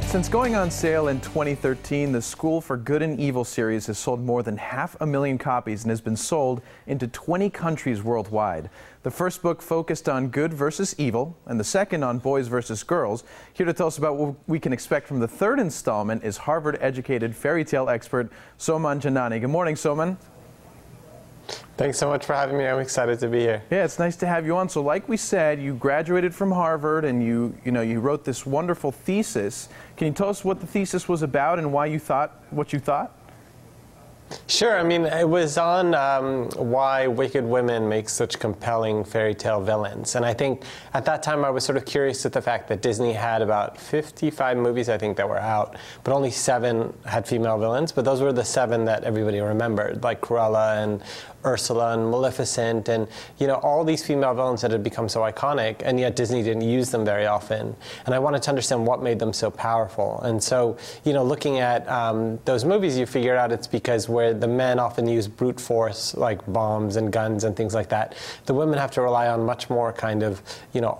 Since going on sale in 2013, the School for Good and Evil series has sold more than 500,000 copies and has been sold into 20 countries worldwide. The first book focused on good versus evil, and the second on boys versus girls. Here to tell us about what we can expect from the third installment is Harvard-educated fairy tale expert Soman Janani. Good morning, Soman. Thanks so much for having me. I'm excited to be here. Yeah, it's nice to have you on. So like we said, you graduated from Harvard and you wrote this wonderful thesis. Can you tell us what the thesis was about and why you thought what you thought? Sure. I mean, it was on why wicked women make such compelling fairy tale villains. And I think at that time I was sort of curious at the fact that Disney had about 55 movies, I think, that were out, but only 7 had female villains. But those were the 7 that everybody remembered, like Cruella and Ursula and Maleficent and, all these female villains that had become so iconic, and yet Disney didn't use them very often. And I wanted to understand what made them so powerful. And so, looking at those movies, you figure out it's because where the men often use brute force, like bombs and guns and things like that, the women have to rely on much more kind of,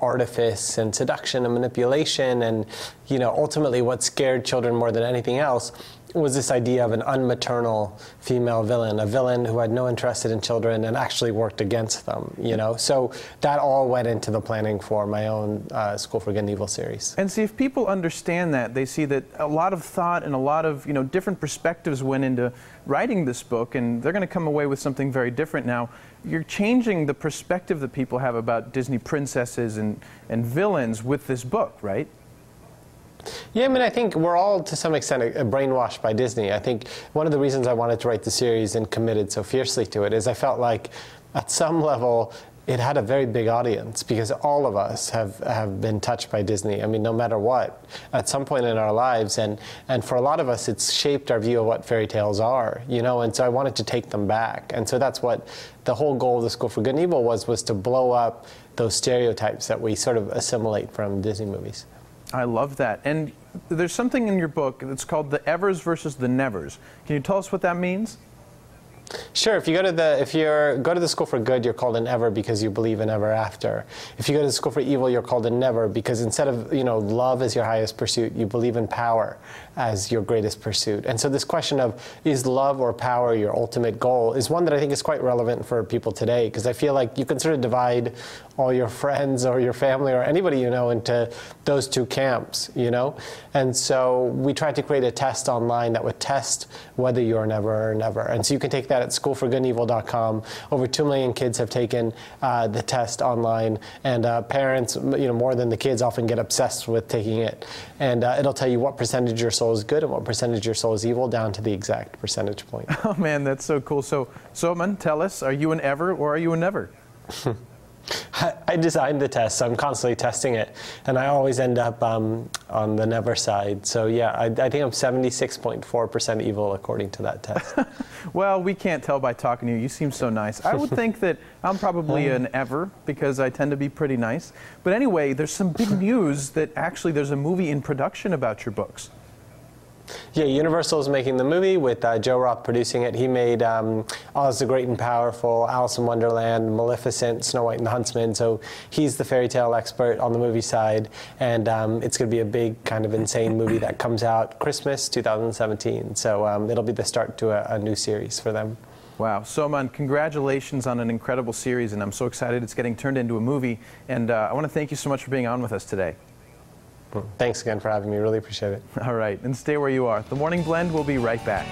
artifice and seduction and manipulation. And, ultimately what scared children more than anything else was this idea of an unmaternal female villain, a villain who had no interest in children and actually worked against them, So that all went into the planning for my own School for Good and Evil series. And see, if people understand that, they see that a lot of thought and a lot of, different perspectives went into writing this book, and they're going to come away with something very different now. You're changing the perspective that people have about Disney princesses and villains with this book, right? Yeah, I mean, I think we're all, to some extent, brainwashed by Disney. I think one of the reasons I wanted to write the series and committed so fiercely to it is I felt like, at some level, it had a very big audience because all of us have been touched by Disney. I mean, no matter what, at some point in our lives. And for a lot of us, it's shaped our view of what fairy tales are, and so I wanted to take them back. And so that's what the whole goal of the School for Good and Evil was to blow up those stereotypes that we sort of assimilate from Disney movies. I love that. And there's something in your book that's called the Evers versus the Nevers. Can you tell us what that means? Sure. If you go to the School for Good, you're called an Ever because you believe in ever after. If you go to the School for Evil, you're called a Never because instead of love as your highest pursuit, you believe in power as your greatest pursuit. And so this question of is love or power your ultimate goal is one that I think is quite relevant for people today, because I feel like you can sort of divide all your friends or your family or anybody into those two camps, And so we tried to create a test online that would test whether you're an Ever or never. And so you can take that at schoolforgoodandevil.com. Over 2 million kids have taken the test online, and parents, more than the kids, often get obsessed with taking it. And it'll tell you what percentage your soul is good and what percentage your soul is evil, down to the exact percentage point. Oh man, that's so cool. So, Soman, tell us, are you an Ever or are you a Never? I designed the test, so I'm constantly testing it, and I always end up on the never side. So yeah, I think I'm 76.4% evil according to that test. Well, we can't tell by talking to you. You seem so nice. I would think that I'm probably an Ever because I tend to be pretty nice. But anyway, there's some big news that actually there's a movie in production about your books. Yeah, Universal is making the movie with Joe Roth producing it. He made Oz the Great and Powerful, Alice in Wonderland, Maleficent, Snow White and the Huntsman. So he's the fairy tale expert on the movie side. And it's going to be a big kind of insane movie that comes out Christmas 2017. So it'll be the start to a new series for them. Wow. Soman, congratulations on an incredible series. And I'm so excited it's getting turned into a movie. And I want to thank you so much for being on with us today. Thanks again for having me. Really appreciate it. All right. And stay where you are. The Morning Blend will be right back.